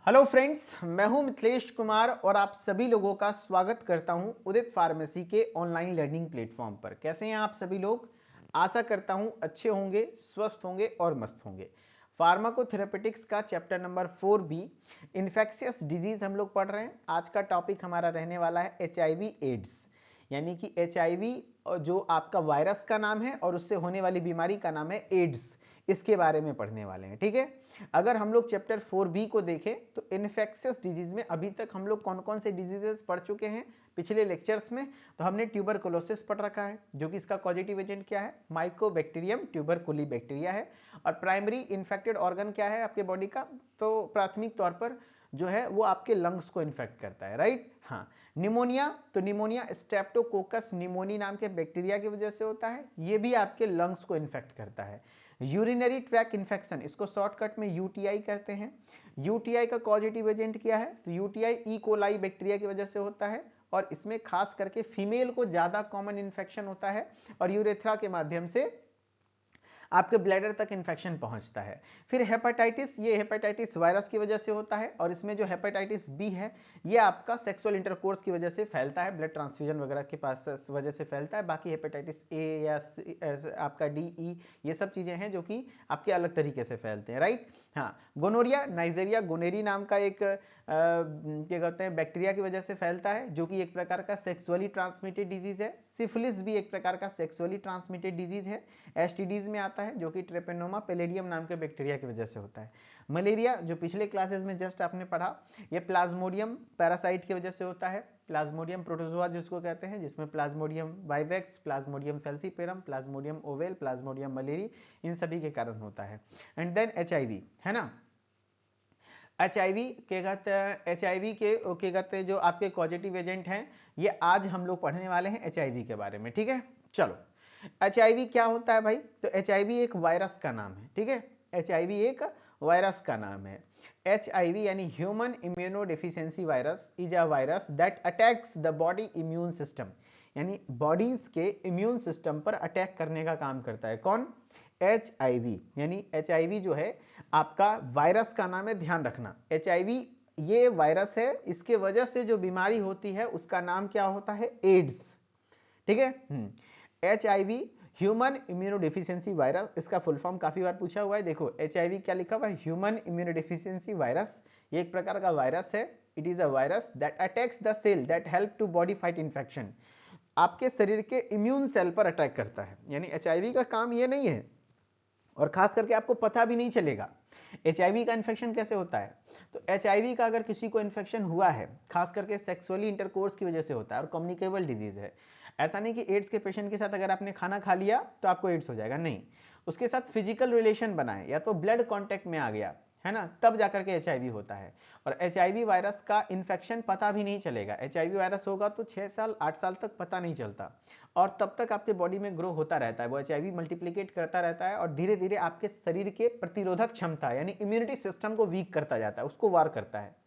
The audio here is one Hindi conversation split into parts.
हेलो फ्रेंड्स, मैं हूं मिथिलेश कुमार और आप सभी लोगों का स्वागत करता हूं उदित फार्मेसी के ऑनलाइन लर्निंग प्लेटफॉर्म पर। कैसे हैं आप सभी लोग? आशा करता हूं अच्छे होंगे, स्वस्थ होंगे और मस्त होंगे। फार्माकोथेरेपेटिक्स का chapter number 4B infectious disease हम लोग पढ़ रहे हैं। आज का टॉपिक हमारा रहने वाला है HIV एड्स, यानी कि HIV जो आपका वायरस का नाम है और उससे होने वाली बीमारी का नाम है एड्स। इसके बारे में पढ़ने वाले हैं, ठीक है। अगर हम लोग चैप्टर 4B को देखें तो इन्फेक्शियस डिजीज में अभी तक हम लोग कौन कौन से डिजीजेस पढ़ चुके हैं पिछले लेक्चर्स में। तो हमने ट्यूबरकुलोसिस पढ़ रखा है, जो कि इसका कॉजेटिव एजेंट क्या है, माइकोबैक्टीरियम ट्यूबरकुली बैक्टीरिया है। और प्राइमरी इन्फेक्टेड ऑर्गन क्या है आपके बॉडी का, तो प्राथमिक तौर पर जो है वो आपके लंग्स को इन्फेक्ट करता है, राइट। हाँ, निमोनिया, तो निमोनिया स्ट्रेप्टोकोकस निमोनी नाम के बैक्टीरिया की वजह से होता है, ये भी आपके लंग्स को इन्फेक्ट करता है। यूरिनरी ट्रैक इन्फेक्शन, इसको शॉर्टकट में यूटीआई कहते हैं। यूटीआई का पॉजिटिव एजेंट क्या है, तो यूटीआई ई कोलाई बैक्टीरिया की वजह से होता है और इसमें खास करके फीमेल को ज़्यादा कॉमन इन्फेक्शन होता है और यूरेथ्रा के माध्यम से आपके ब्लैडर तक इन्फेक्शन पहुंचता है। फिर हेपेटाइटिस, ये हेपेटाइटिस वायरस की वजह से होता है और इसमें जो हेपेटाइटिस बी है ये आपका सेक्सुअल इंटरकोर्स की वजह से फैलता है, ब्लड ट्रांसफ्यूजन वगैरह के पास वजह से फैलता है। बाकी हेपेटाइटिस ए या आपका डी ई, ये सब चीज़ें हैं जो कि आपके अलग तरीके से फैलते हैं, राइट। हाँ, गोनोरिया, नाइजेरिया गोनेरी नाम का एक क्या कहते हैं बैक्टीरिया की वजह से फैलता है, जो कि एक प्रकार का सेक्सुअली ट्रांसमिटेड डिजीज है। सिफिलिस भी एक प्रकार का सेक्सुअली ट्रांसमिटेड डिजीज है, एसटीडीज में आता है, जो कि ट्रेपेनोमा पेलेडियम नाम के बैक्टीरिया की वजह से होता है। मलेरिया, जो पिछले क्लासेस में जस्ट आपने पढ़ा, ये प्लाज्मोडियम पैरासाइट की वजह से होता है। प्लाज्मोडियम प्रोटोजोआ जिसको कहते हैं, जिसमें Plasmodium vivax, Plasmodium falciparum, Plasmodium ovale, Plasmodium malariae, इन सभी के कारण होता है। एंड देन HIV, है ना। HIV के कहते हैं, HIV के क्या कहते हैं जो आपके पॉजिटिव एजेंट हैं, ये आज हम लोग पढ़ने वाले हैं HIV के बारे में, ठीक है। चलो, HIV क्या होता है भाई, तो HIV एक वायरस का नाम है, ठीक है। HIV एक वायरस का नाम है। HIV यानी human immuno deficiency virus is a virus that attacks the body immune system, यानी बॉडीज के इम्यून सिस्टम पर अटैक करने का काम करता है। कौन? HIV, यानी HIV जो है आपका वायरस का नाम है, ध्यान रखना। HIV ये वायरस है, इसके वजह से जो बीमारी होती है उसका नाम क्या होता है, एड्स, ठीक है। HIV ह्यूमन इम्यूनोडेफिशिएंसी वायरस, इसका फुल फॉर्म काफी बार पूछा हुआ है। देखो HIV क्या लिखा हुआ है, ह्यूमन इम्यूनोडेफिशिएंसी वायरस, ये एक प्रकार का वायरस है। It is a virus that attacks the cell that help to body fight infection, आपके शरीर के इम्यून सेल पर अटैक करता है। यानी HIV का काम ये नहीं है, और खास करके आपको पता भी नहीं चलेगा HIV का इन्फेक्शन कैसे होता है। तो HIV का अगर किसी को इन्फेक्शन हुआ है, खास करके सेक्सुअली इंटरकोर्स की वजह से होता है और कम्युनिकेबल डिजीज है। ऐसा नहीं कि एड्स के पेशेंट के साथ अगर आपने खाना खा लिया तो आपको एड्स हो जाएगा, नहीं। उसके साथ फिजिकल रिलेशन बनाए या तो ब्लड कॉन्टैक्ट में आ गया, है ना, तब जाकर के HIV होता है। और HIV वायरस का इन्फेक्शन पता भी नहीं चलेगा। HIV वायरस होगा तो 6 साल 8 साल तक पता नहीं चलता, और तब तक आपके बॉडी में ग्रो होता रहता है। वो HIV मल्टीप्लिकेट करता रहता है और धीरे धीरे आपके शरीर के प्रतिरोधक क्षमता यानी इम्यूनिटी सिस्टम को वीक करता जाता है, उसको वार करता है।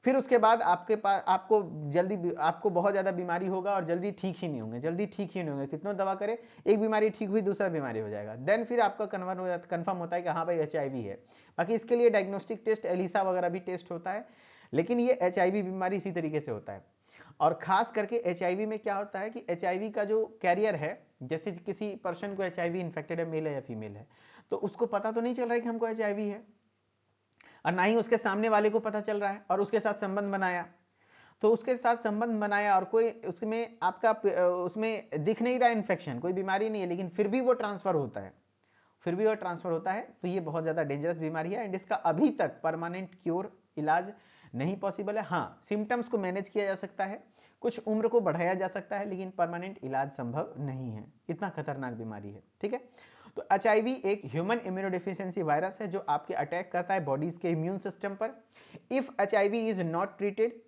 फिर उसके बाद आपके पास आपको बहुत ज़्यादा बीमारी होगा और जल्दी ठीक ही नहीं होंगे, जल्दी ठीक ही नहीं होंगे। कितनों दवा करें, एक बीमारी ठीक हुई दूसरा बीमारी हो जाएगा, देन फिर आपका कन्फर्म होता है कि हाँ भाई HIV है। बाकी इसके लिए डायग्नोस्टिक टेस्ट एलिसा वगैरह भी टेस्ट होता है, लेकिन ये HIV बीमारी इसी तरीके से होता है। और खास करके HIV में क्या होता है कि HIV का जो कैरियर है, जैसे किसी पर्सन को HIV इन्फेक्टेड है, मेल है या फीमेल है, तो उसको पता तो नहीं चल रहा है कि हमको HIV है, और ना ही उसके सामने वाले को पता चल रहा है, और उसके साथ संबंध बनाया, तो उसके साथ संबंध बनाया और कोई उसमें आपका उसमें दिख नहीं रहा इन्फेक्शन, कोई बीमारी नहीं है, लेकिन फिर भी वो ट्रांसफर होता है, फिर भी वो ट्रांसफर होता है। तो ये बहुत ज़्यादा डेंजरस बीमारी है एंड इसका अभी तक परमानेंट क्योर, इलाज नहीं पॉसिबल है। हाँ, सिम्टम्स को मैनेज किया जा सकता है, कुछ उम्र को बढ़ाया जा सकता है, लेकिन परमानेंट इलाज संभव नहीं है। इतना खतरनाक बीमारी है, ठीक है। तो HIV एक ह्यूमन इम्यूनोडेफिशिएंसी वायरस है जो आपके अटैक करता है बॉडीज के इम्यून सिस्टम पर। If HIV is not treated,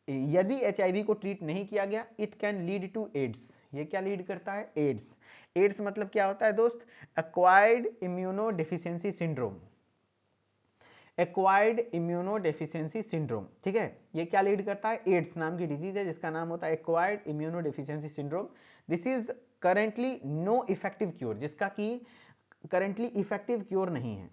यदि HIV को ट्रीट नहीं किया गया, it can lead to AIDS. ये क्या लीड करता है, एड्स। एड्स मतलब क्या होता है दोस्त, acquired immuno deficiency syndrome, acquired immuno deficiency syndrome, ठीक है। ये क्या लीड करता है, एड्स नाम की डिजीज है जिसका नाम होता है acquired immuno deficiency syndrome. This is currently no effective cure, जिसका कि करेंटली इफेक्टिव क्योर नहीं है,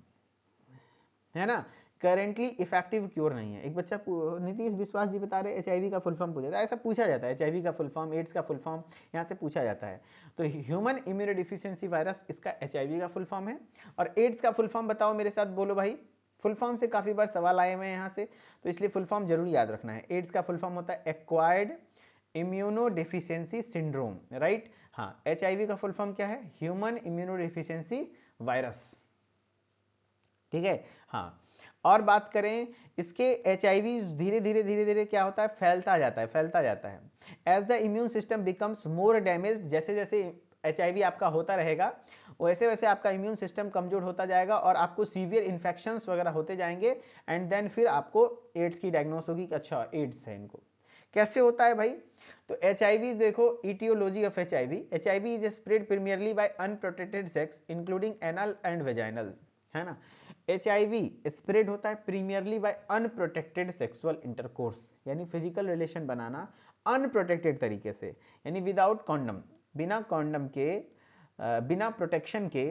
है ना। करेंटली इफेक्टिव क्योर नहीं है। एक बच्चा नीतीश विश्वास जी बता रहे HIV का फुल फॉर्म पूछा था, ऐसा पूछा जाता है, HIV का फुल फॉर्म, एड्स का फुल फॉर्म यहाँ से पूछा जाता है। तो ह्यूमन इम्यूनोडिफिशियंसी वायरस इसका HIV का फुल फॉर्म है। और एड्स का फुल फॉर्म बताओ मेरे साथ, बोलो भाई। फुल फॉर्म से काफ़ी बार सवाल आए हुए हैं यहाँ से, तो इसलिए फुल फॉर्म जरूर याद रखना है। एड्स का फुल फॉर्म होता है एक्वायर्ड इम्यूनोडेफिशिएंसी सिंड्रोम, राइट। हाँ, HIV का फुल फॉर्म क्या है? ह्यूमन इम्यूनोडेफिशिएंसी वायरस, ठीक है। हाँ, और बात करें इसके, HIV धीरे धीरे क्या होता है? फैलता जाता है। As the immune system becomes more damage, जैसे जैसे HIV आपका होता रहेगा वैसे वैसे आपका इम्यून सिस्टम कमजोर होता जाएगा और आपको सीवियर इन्फेक्शंस वगैरह होते जाएंगे, एंड देन फिर आपको एड्स की डायग्नोस होगी कि अच्छा एड्स है इनको। कैसे होता है भाई? तो HIV देखो, etiology of HIV is spread primarily by unprotected sex including anal and vaginal, है ना। HIV स्प्रेड होता है primarily by unprotected sexual intercourse, यानी फिजिकल रिलेशन बनाना अनप्रोटेक्टेड तरीके से, यानी विदाउट कॉन्डम, बिना कॉन्डम के, बिना प्रोटेक्शन के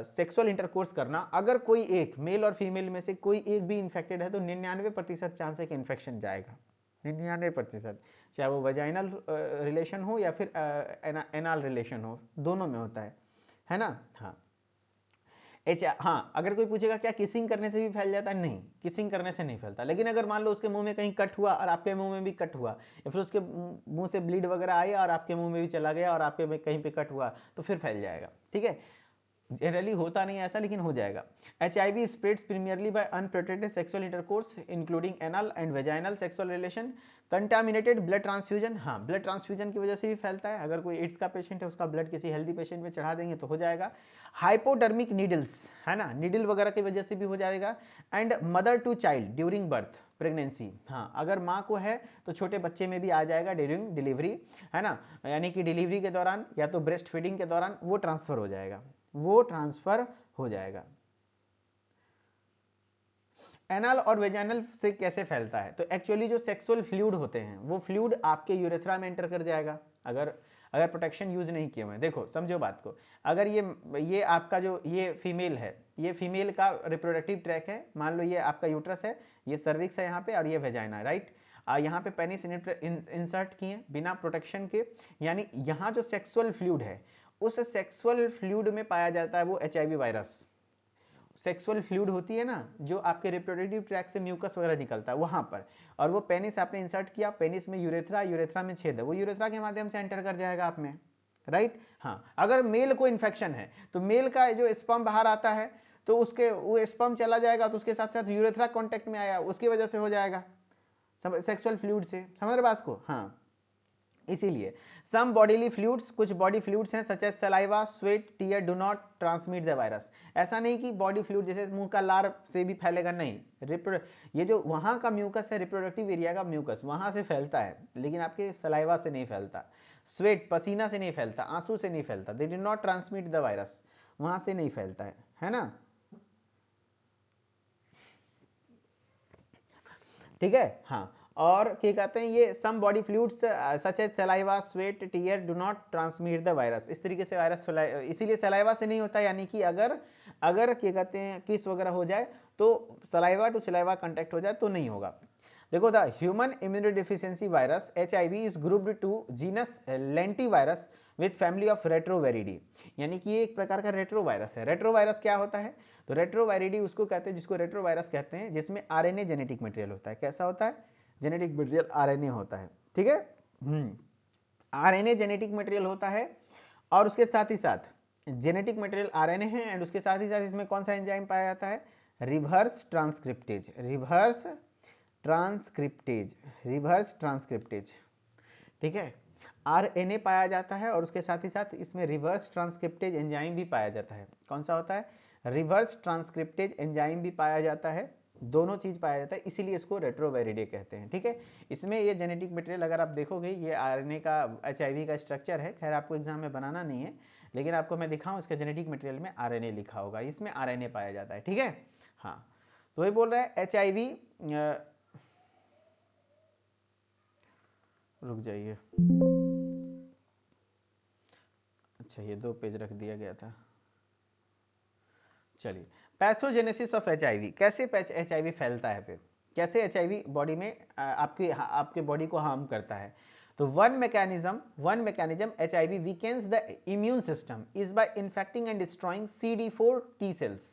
सेक्सुअल इंटरकोर्स करना। अगर कोई एक मेल और फीमेल में से कोई एक भी इन्फेक्टेड है तो 99% चांस है कि इन्फेक्शन जाएगा, 99%, चाहे वो वजाइनल रिलेशन हो या फिर एनाल रिलेशन हो, दोनों में होता है ना। हाँ, हाँ, अगर कोई पूछेगा क्या किसिंग करने से भी फैल जाता है? नहीं, किसिंग करने से नहीं फैलता, लेकिन अगर मान लो उसके मुंह में कहीं कट हुआ और आपके मुंह में भी कट हुआ, या फिर उसके मुंह से ब्लीड वगैरह आया और आपके मुंह में भी चला गया और आपके में कहीं पे कट हुआ, तो फिर फैल जाएगा, ठीक है। जनरली होता नहीं है ऐसा, लेकिन हो जाएगा। HIV spreads primarily by unprotected sexual intercourse including anal and vaginal sexual relation, contaminated blood transfusion, हाँ, ब्लड ट्रांसफ्यूजन की वजह से भी फैलता है। अगर कोई एड्स का पेशेंट है उसका ब्लड किसी हेल्दी पेशेंट में चढ़ा देंगे तो हो जाएगा। हाइपोडर्मिक नीडल्स, है ना, नीडल वगैरह की वजह से भी हो जाएगा। And mother to child during birth, pregnancy, हाँ, अगर माँ को है तो छोटे बच्चे में भी आ जाएगा ड्यूरिंग डिलीवरी, है ना, यानी कि डिलीवरी के दौरान या तो ब्रेस्ट फीडिंग के दौरान वो ट्रांसफर हो जाएगा। एनल और वेजाइनल से कैसे फैलता है? तो एक्चुअली जो सेक्सुअल फ्लूइड होते हैं वो फ्लूइड आपके यूरेथ्रा में एंटर कर जाएगा, अगर अगर प्रोटेक्शन यूज नहीं किए हुए। देखो समझो बात को, अगर ये आपका जो ये फीमेल है, ये फीमेल का रिप्रोडक्टिव ट्रैक है, मान लो ये आपका यूट्रस है, ये सर्विक्स है यहाँ पे, और ये वेजाइना है, राइट। यहाँ पे पेनिस इंसर्ट किए बिना प्रोटेक्शन के, यानी यहाँ जो सेक्सुअल फ्लूइड है उस सेक्सुअल फ्लूइड में पाया जाता है वो HIV वायरस। सेक्सुअल फ्लूइड होती है ना जो आपके रिप्रोडक्टिव ट्रैक से म्यूकस वगैरह निकलता है वहां पर, और वो पेनिस आपने इंसर्ट किया, पेनिस में यूरेथ्रा में छेद है, वो यूरेथ्रा के माध्यम से एंटर कर जाएगा आप में, राइट। हाँ, अगर मेल को इन्फेक्शन है तो मेल का जो स्पर्म बाहर आता है तो उसके वो स्पर्म चला जाएगा, तो उसके साथ साथ यूरेथ्रा कॉन्टेक्ट में आया, उसकी वजह से हो जाएगा सेक्सुअल फ्लूइड से। समझ रहे बात को? हाँ, इसीलिए सम बॉडीली फ्लूइड्स, कुछ बॉडी फ्लूइड्स हैं such as saliva, sweat, tear do not transmit the virus. ऐसा नहीं कि बॉडी फ्लूइड जैसे मुंह का लार से भी फैलेगा, नहीं। ये जो वहां का म्यूकस है, रिप्रोडक्टिव एरिया का म्यूकस, वहां से फैलता है, लेकिन आपके सलाइवा से नहीं फैलता। स्वेट, पसीना से नहीं फैलता, आंसू से नहीं फैलता, they do not transmit the virus, वहां से नहीं फैलता है ना, ठीक है। हाँ, और क्या कहते हैं, ये some body fluids such as saliva, sweat, tear do not transmit the virus, इस तरीके से वायरस फैलाए, इसीलिए सलाइवा से नहीं होता, यानी कि अगर अगर क्या कहते हैं किस वगैरह हो जाए तो सलाइवा टू सलाइवा कांटेक्ट हो जाए तो नहीं होगा। देखो, the human immunodeficiency virus HIV is grouped to genus lentivirus with family of Retroviridae, यानी कि ये एक प्रकार का रेट्रोवायरस है। रेट्रोवायरस क्या होता है? तो रेट्रोवायरिडी उसको कहते हैं जिसको रेट्रोवायरस कहते हैं, जिसमें RNA जेनेटिक मटेरियल होता है। कैसा होता है? जेनेटिक मटेरियल RNA होता है, ठीक है। RNA जेनेटिक मटेरियल होता है, और उसके साथ ही साथ जेनेटिक मटेरियल RNA है, एंड उसके साथ ही साथ इसमें कौन सा एंजाइम पाया जाता है? रिवर्स ट्रांसक्रिप्टेज, रिवर्स ट्रांसक्रिप्टेज, ठीक है। RNA पाया जाता है और उसके साथ ही साथ इसमें रिवर्स ट्रांसक्रिप्टेज एंजाइम भी पाया जाता है। कौन सा होता है? रिवर्स ट्रांसक्रिप्टेज एंजाइम भी पाया जाता है, दोनों चीज पाया जाता है, इसीलिए इसको रेट्रोवेरिडे कहते हैं, ठीक है। इसमें ये जेनेटिक मटेरियल अगर आप देखोगे, ये RNA का HIV का स्ट्रक्चर है, खैर आपको एग्जाम में बनाना नहीं है, लेकिन आपको मैं दिखाऊं, इसके जेनेटिक मटेरियल में RNA लिखा होगा, इसमें RNA पाया जाता है, ठीक है। हाँ, तो वही बोल रहा है HIV, रुक जाइए, अच्छा ये 2 पेज रख दिया गया था, चलिए। पैथोजेनेसिस ऑफ एचआईवी, कैसे एचआईवी फैलता है, फिर कैसे एचआईवी बॉडी में आपके बॉडी को हार्म करता है। तो one mechanism HIV weakens the immune system is by infecting and destroying CD4 T cells.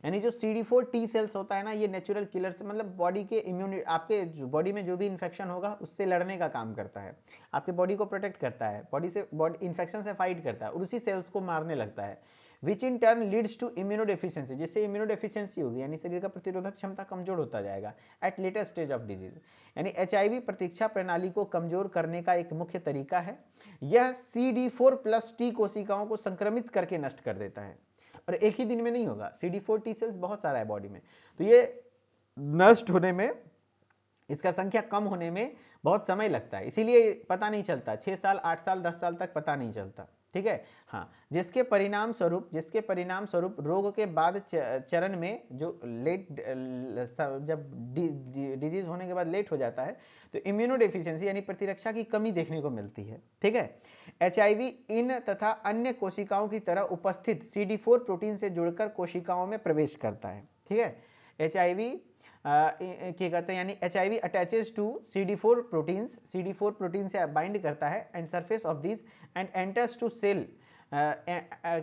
यानी जो CD4 टी सेल्स होता है ना, ये नेचुरल किलर्स, मतलब बॉडी के इम्यूनिटी, आपके बॉडी में जो भी इन्फेक्शन होगा उससे लड़ने का काम करता है, आपके बॉडी को प्रोटेक्ट करता है, बॉडी इन्फेक्शन से फाइट करता है और उसी सेल्स को मारने लगता है, which in turn leads to immunodeficiency, जिससे इम्यूनोडेफिशिएंसी होगी, यानी शरीर का प्रतिरोधक क्षमता कमजोर होता जाएगा at later stage of disease. यानी एचआईवी प्रतीक्षा प्रणाली को कमजोर करने का एक मुख्य तरीका है। यह CD4+ T कोशिकाओं को संक्रमित करके नष्ट कर देता है, और एक ही दिन में नहीं होगा, CD4 टी सेल्स बहुत सारा है बॉडी में, तो ये नष्ट होने में, इसका संख्या कम होने में बहुत समय लगता है, इसीलिए पता नहीं चलता, 6 साल 8 साल 10 साल तक पता नहीं चलता, ठीक है। हाँ, जिसके परिणाम स्वरूप रोग के बाद चरण में जो जब डिजीज होने के बाद लेट हो जाता है, तो इम्यूनोडेफिशिएंसी यानी प्रतिरक्षा की कमी देखने को मिलती है, ठीक है। एचआईवी इन तथा अन्य कोशिकाओं की तरह उपस्थित CD4 प्रोटीन से जुड़कर कोशिकाओं में प्रवेश करता है, ठीक है। एचआईवी क्या कहते हैं, यानी HIV attaches to CD4 proteins, CD4 protein से बाइंड करता है and surface of this and enters to cell, क्या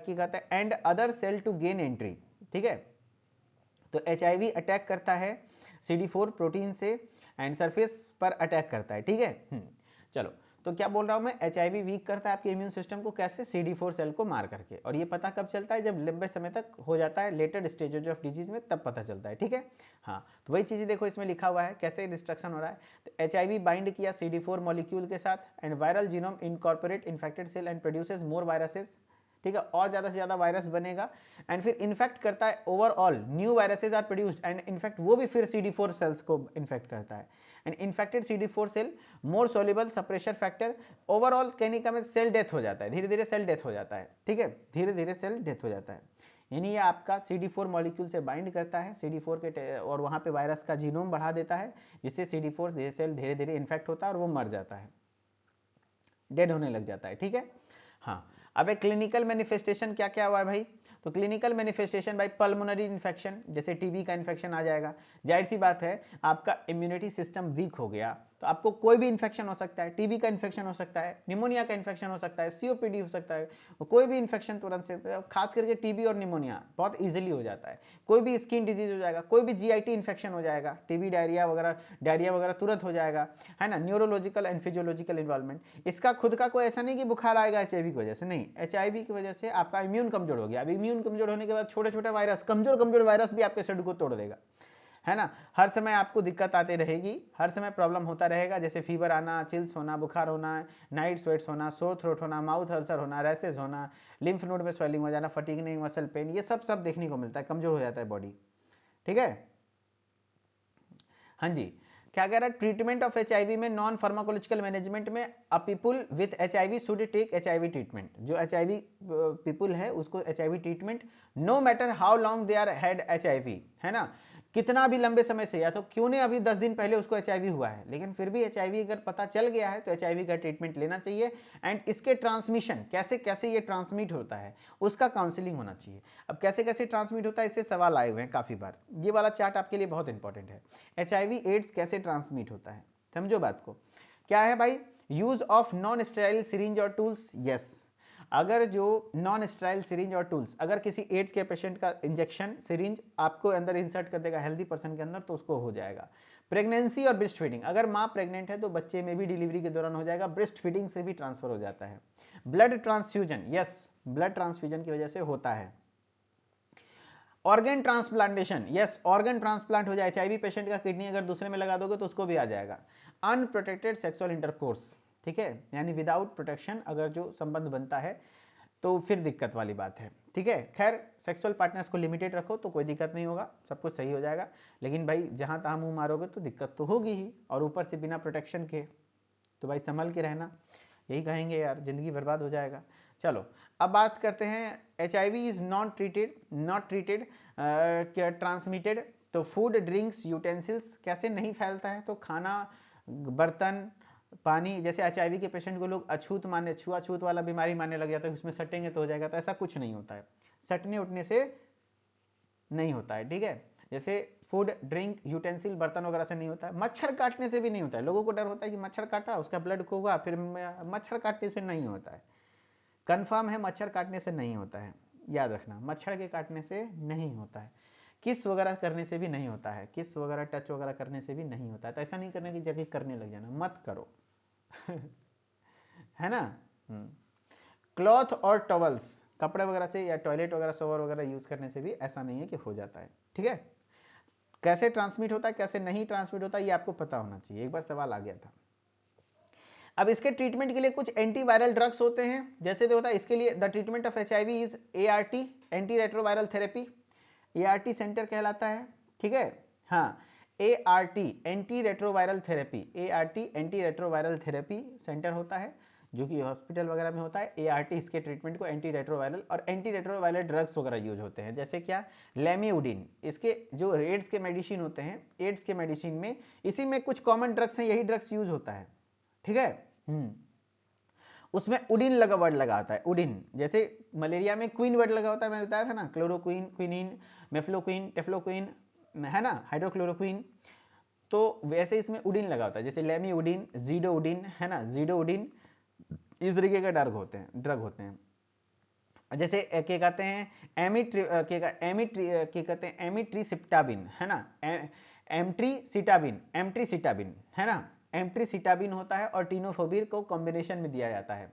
कहते हैं, and other cell to gain entry, ठीक है। तो एचआईवी अटैक करता है CD4 प्रोटीन से एंड सरफेस पर अटैक करता है, ठीक है। चलो, तो क्या बोल रहा हूं मैं, एचआईवी वीक करता है आपके इम्यून सिस्टम को, कैसे, CD4 सेल को मार करके, और ये पता कब चलता है, जब लंबे समय तक हो जाता है, लेटेड स्टेजेज ऑफ डिजीज में, तब पता चलता है, ठीक है। हाँ, तो वही चीज़ें देखो इसमें लिखा हुआ है कैसे डिस्ट्रक्शन हो रहा है। तो एचआईवी बाइंड किया CD4 मॉलिक्यूल के साथ and viral genome incorporate infected cell and produces more viruses, ठीक है, और ज़्यादा से ज़्यादा वायरस बनेगा एंड फिर इन्फेक्ट करता है, overall new viruses are produced and infect वो भी फिर CD4 सेल्स को इन्फेक्ट करता है and infected CD4 cell more soluble suppressor factor, overall कहने का मतलब सेल डेथ हो जाता है, धीरे धीरे सेल डेथ हो जाता है, ठीक है, धीरे धीरे सेल डेथ हो जाता है। यानी ये आपका CD4 मॉलिक्यूल से बाइंड करता है CD4 के, और वहाँ पे वायरस का जीनोम बढ़ा देता है, जिससे CD4 सेल धीरे धीरे इन्फेक्ट होता है और वो मर जाता है, डेड होने लग जाता है, ठीक है। हाँ, अब एक क्लिनिकल मैनिफेस्टेशन क्या क्या हुआ है भाई, तो क्लिनिकल मैनिफेस्टेशन भाई पल्मोनरी इन्फेक्शन, जैसे टीबी का इन्फेक्शन आ जाएगा, जाहिर सी बात है आपका इम्यूनिटी सिस्टम वीक हो गया तो आपको कोई भी इन्फेक्शन हो सकता है, टीबी का इन्फेक्शन हो सकता है, निमोनिया का इन्फेक्शन हो सकता है, सीओपीडी हो सकता है, कोई भी इन्फेक्शन तुरंत से, खास करके टीबी और निमोनिया बहुत इजीली हो जाता है, कोई भी स्किन डिजीज हो जाएगा, कोई भी जीआईटी इन्फेक्शन हो जाएगा, टीबी डायरिया वगैरह तुरंत हो जाएगा, है ना। न्यूरोलॉजिकल एंड फिजियोलॉजिकल इन्वॉल्वमेंट, इसका खुद का कोई ऐसा नहीं कि बुखार आएगा एचआईवी की वजह से, नहीं, एचआईवी की वजह से आपका इम्यून कमजोर हो गया, अब इम्यून कमजोर होने के बाद छोटे छोटे वायरस, कमजोर वायरस भी आपके शेड्यूल को तोड़ देगा, है ना। हर समय आपको दिक्कत आती रहेगी, हर समय प्रॉब्लम होता रहेगा, जैसे फीवर आना, चिल्स होना, बुखार होना, नाइट स्वेट्स होना, सोर थ्रोट होना, माउथ अल्सर होना, रैसेज होना, लिम्फ नोड में स्वेलिंग हो जाना, फटीगनिंग, मसल पेन, ये सब देखने को मिलता है, कमजोर हो जाता है बॉडी, ठीक है। हाँ जी, क्या कह रहा है, ट्रीटमेंट ऑफ एचआईवी में नॉन फार्माकोलॉजिकल मैनेजमेंट में a people with HIV should take HIV treatment, जो एचआईवी पीपुल है उसको HIV treatment, no matter how long they are had HIV, है ना, कितना भी लंबे समय से, या तो क्यों नहीं अभी 10 दिन पहले उसको एचआईवी हुआ है, लेकिन फिर भी एचआईवी अगर पता चल गया है तो एचआईवी का ट्रीटमेंट लेना चाहिए एंड इसके ट्रांसमिशन कैसे कैसे ये ट्रांसमिट होता है उसका काउंसलिंग होना चाहिए। अब कैसे कैसे ट्रांसमिट होता है इससे सवाल आए हुए हैं काफ़ी बार, ये वाला चार्ट आपके लिए बहुत इंपॉर्टेंट है। एचआईवी एड्स कैसे ट्रांसमिट होता है, समझो बात को, क्या है भाई, use of non sterile syringe और टूल्स, यस, अगर जो नॉन स्टेराइल सिरिंज और टूल्स, अगर किसी एड्स के पेशेंट का इंजेक्शन सिरिंज आपको अंदर इंसर्ट कर देगा हेल्दी पर्सन के अंदर तो उसको हो जाएगा। प्रेगनेंसी और ब्रेस्ट फीडिंग, अगर माँ प्रेग्नेंट है तो बच्चे में भी डिलीवरी के दौरान हो जाएगा, ब्रेस्ट फीडिंग से भी ट्रांसफर हो जाता है। Blood transfusion, yes, blood transfusion की वजह से होता है। Organ transplantation, yes, organ transplant हो जाए, एचआईवी पेशेंट का किडनी अगर दूसरे में लगा दोगे तो उसको भी आ जाएगा। अनप्रोटेक्टेड सेक्सुअल इंटरकोर्स, ठीक है, यानी विदाउट प्रोटेक्शन अगर जो संबंध बनता है तो फिर दिक्कत वाली बात है, ठीक है। खैर, सेक्सुअल पार्टनर्स को लिमिटेड रखो तो कोई दिक्कत नहीं होगा, सब कुछ सही हो जाएगा, लेकिन भाई जहाँ तहाँ मुँह मारोगे तो दिक्कत तो होगी ही, और ऊपर से बिना प्रोटेक्शन के, तो भाई संभल के रहना, यही कहेंगे यार, ज़िंदगी बर्बाद हो जाएगा। चलो, अब बात करते हैं, एचआईवी इज़ नॉट ट्रीटेड क्या ट्रांसमिटेड, तो फूड ड्रिंक्स यूटेंसिल्स कैसे नहीं फैलता है, तो खाना, बर्तन, पानी, जैसे एचआईवी के पेशेंट को लोग छुआछूत वाला बीमारी मानने लग जाता है, उसमें सटेंगे तो हो जाएगा, तो ऐसा कुछ नहीं होता है, सटने उठने से नहीं होता है, ठीक है। जैसे फूड, ड्रिंक, यूटेंसिल, बर्तन वगैरह से नहीं होता है। मच्छर काटने से भी नहीं होता है। लोगों को डर होता है कि मच्छर काटा, उसका ब्लड होगा, फिर मच्छर काटने से नहीं होता है। कंफर्म है, मच्छर काटने से नहीं होता है, याद रखना, मच्छर के काटने से नहीं होता है। किस वगैरह करने से भी नहीं होता है, किस वगैरह टच वगैरह करने से भी नहीं होता है। तो ऐसा नहीं करने की जगह करने लग जाना, मत करो है ना। क्लॉथ और टॉवल्स, कपड़े वगैरह से या टॉयलेट वगैरह, शॉवर वगैरह यूज करने से भी ऐसा नहीं है कि हो जाता है, ठीक है। कैसे ट्रांसमिट होता है, कैसे नहीं ट्रांसमिट होता है, ये आपको पता होना चाहिए। एक बार सवाल आ गया था। अब इसके ट्रीटमेंट के लिए कुछ एंटीवायरल ड्रग्स होते हैं। जैसे तो होता है इसके लिए the treatment of HIV is ART, anti retroviral therapy. ART centre कहलाता है, ठीक है। हाँ, ART anti retroviral therapy, ART anti retroviral therapy centre होता है, जो कि हॉस्पिटल वगैरह में होता है। ART इसके ट्रीटमेंट को एंटी रेट्रोवायरल और एंटी रेट्रोवायरल ड्रग्स वगैरह यूज होते हैं। जैसे क्या, लेमिउडिन, इसके जो एड्स के मेडिसिन होते हैं, एड्स के मेडिसिन में इसी में कुछ कॉमन ड्रग्स हैं, यही ड्रग्स यूज होता है, ठीक है। उसमें उडिन लगा वर्ड लगा होता है, उडिन। जैसे मलेरिया में क्वीन वर्ड लगा होता है, मैंने बताया था ना, क्लोरोक्वीन, क्विनिन, मेफ्लोक्वीन, टेफ्लोक्वीन, है ना, हाइड्रोक्लोरोक्वीन। तो वैसे इसमें उडिन लगा होता है, जैसे लेमिउडिन, जीडोउडिन, है ना, जीडोउडिन, इस तरीके के ड्रग होते हैं। जैसे क्या कहते हैं, एमिट्रीसिप्टाबिन, है ना, एमट्रीसिटाबिन, है ना, एमट्रीसिटाबिन होता है और टिनोफोबिर को कॉम्बिनेशन में दिया जाता है।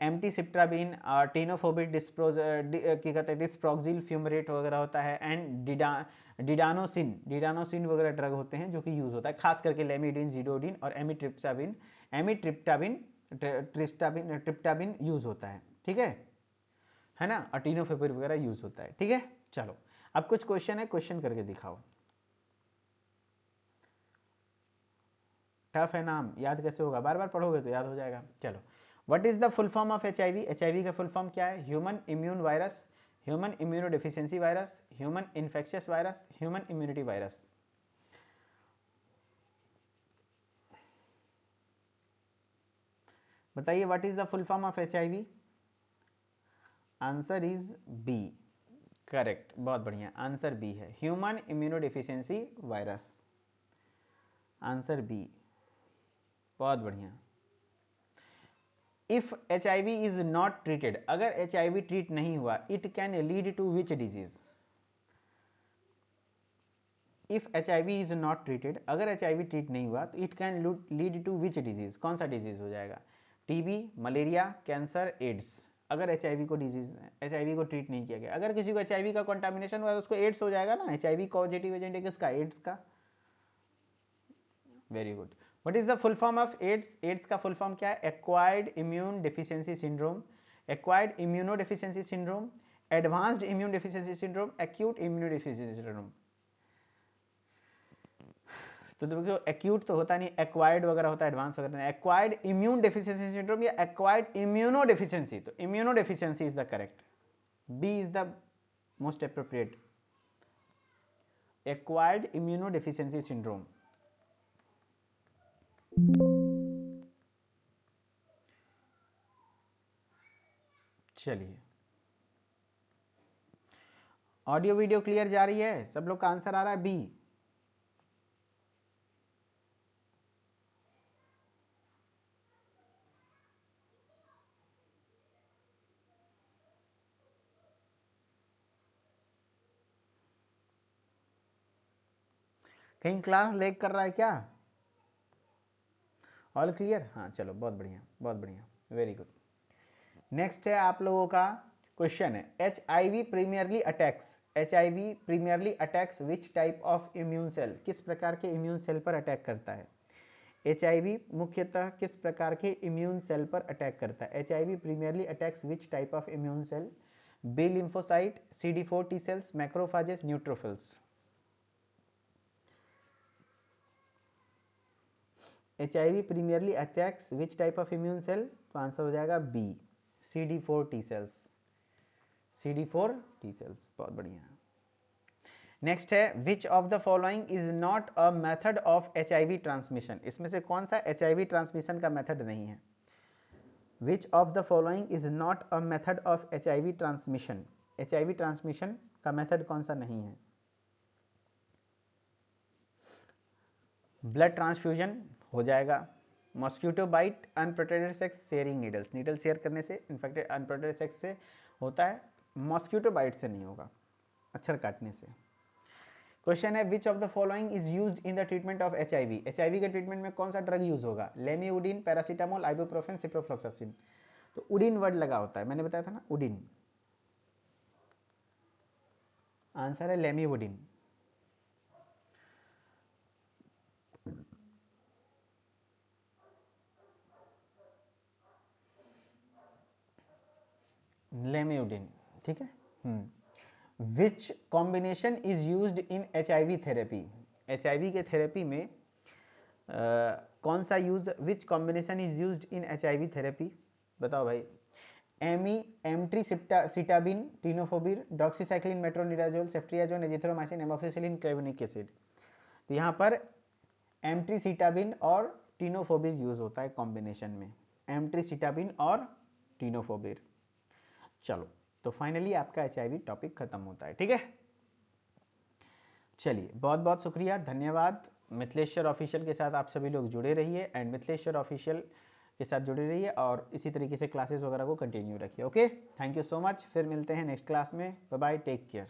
एमटीसिप्टाबिन और टिनोफोबिर, क्या कहते हैं, डिस्प्रोक्सिल फ्यूमरेट वगैरह होता है, एंड डिडानोसिन वगैरह ड्रग होते हैं जो कि यूज होता है, खास करके लेमिडिन, जीडोडिन और ट्रिप्टाबिन यूज होता है, ठीक है ना, और टिनोफोबिर वगैरह यूज होता है, ठीक है। चलो, अब कुछ क्वेश्चन है, क्वेश्चन करके दिखाओ। टफ है नाम, याद कैसे होगा, बार बार पढ़ोगे तो याद हो जाएगा। चलो, what is the full form of HIV? HIV का फुल फॉर्म क्या है? Human immune virus, human immunodeficiency virus, human infectious virus, human immunity virus. बताइए, what is the full form of HIV? Answer is B, correct, बहुत बढ़िया, आंसर बी है, human immunodeficiency virus, answer B, बहुत बढ़िया। If HIV is not treated, अगर HIV ट्रीट नहीं हुआ, it can lead to which disease? If HIV is not treated, अगर HIV ट्रीट नहीं हुआ तो it can lead to which disease? कौन सा डिजीज हो जाएगा? TB, malaria, cancer, AIDS. अगर HIV को ट्रीट नहीं किया गया, अगर किसी को HIV का कंटामिनेशन हुआ तो उसको एड्स हो जाएगा ना। HIV पॉजिटिव एजेंट है किसका? एड्स का। Very good. What is the full form of AIDS? AIDS का फुल फॉर्म क्या है? Acquired immune deficiency syndrome, acquired immuno deficiency syndrome, advanced immune deficiency syndrome, acute immuno deficiency syndrome. तो देखो, एक्यूट तो होता नहीं, एक्वायर्ड वगैरह होता है, एडवांस वगैरह नहीं। एक्वायर्ड इम्यून डेफिशिएंसी सिंड्रोम या एक्वायर्ड इम्यूनो डेफिशिएंसी, तो immuno deficiency is the correct, B is the most appropriate, acquired immuno deficiency syndrome. चलिए, ऑडियो वीडियो क्लियर जा रही है? सब लोग का आंसर आ रहा है बी। कहीं क्लास लेग कर रहा है क्या? All clear? हाँ, चलो, बहुत बढ़िया, बहुत बढ़िया, वेरी गुड। नेक्स्ट है आप लोगों का क्वेश्चन है, HIV primarily attacks which type of immune cell? किस प्रकार के इम्यून सेल पर अटैक करता है? HIV मुख्यतः किस प्रकार के इम्यून सेल पर अटैक करता है? HIV primarily attacks which type of immune cell? B lymphocyte, CD4 T cells, macrophages, neutrophils. HIV primarily attacks which type of immune cell? तो आंसर हो जाएगा B, CD4 T cells, CD4 T cells, बहुत बढ़िया। नेक्स्ट है, which of the following is not a method of HIV transmission? इसमें से कौन सा HIV ट्रांसमिशन का मेथड नहीं है? Which of the following is not a method of HIV transmission? HIV transmission का मेथड कौन सा नहीं है? ब्लड ट्रांसफ्यूजन हो जाएगा। Mosquito bite, unprotected sex, sharing needles, needle share करने से इन्फेक्टेड अनप्रोटेक्टेड सेक्स से होता है, मॉस्किटो बाइट से नहीं होगा, मच्छर काटने से। क्वेश्चन है which of the following is used in the treatment of HIV? HIV के ट्रीटमेंट में कौन सा ड्रग यूज होगा? लेमिउडिन, पैरासीटामोल, आइबुप्रोफेन, सिप्रोफ्लॉक्सासिन। तो उडिन वर्ड लगा होता है, मैंने बताया था ना, उडिन। आंसर है लेमिउडिन। लेमिउडिन, ठीक है। Which combination is used in HIV therapy? HIV के थेरेपी में कौन सा use, which combination is used in HIV therapy? बताओ भाई। Emtricitabine, tenofovir, doxycycline, metronidazole, ceftriaxone, azithromycin, amoxicillin, clavulanic acid. तो यहाँ पर एम्ट्रीसिटाबिन और टिनोफोबिर यूज होता है कॉम्बिनेशन में, एम्ट्रीसिटाबिन और टिनोफोबिर। चलो, तो फाइनली आपका HIV टॉपिक खत्म होता है, ठीक है। चलिए, बहुत बहुत शुक्रिया, धन्यवाद। मिथिलेश्वर ऑफिशियल के साथ आप सभी लोग जुड़े रहिए, एंड मिथिलेश्वर ऑफिशियल के साथ जुड़े रहिए और इसी तरीके से क्लासेस वगैरह को कंटिन्यू रखिए। Okay, thank you so much. फिर मिलते हैं नेक्स्ट क्लास में। Bye bye, take care.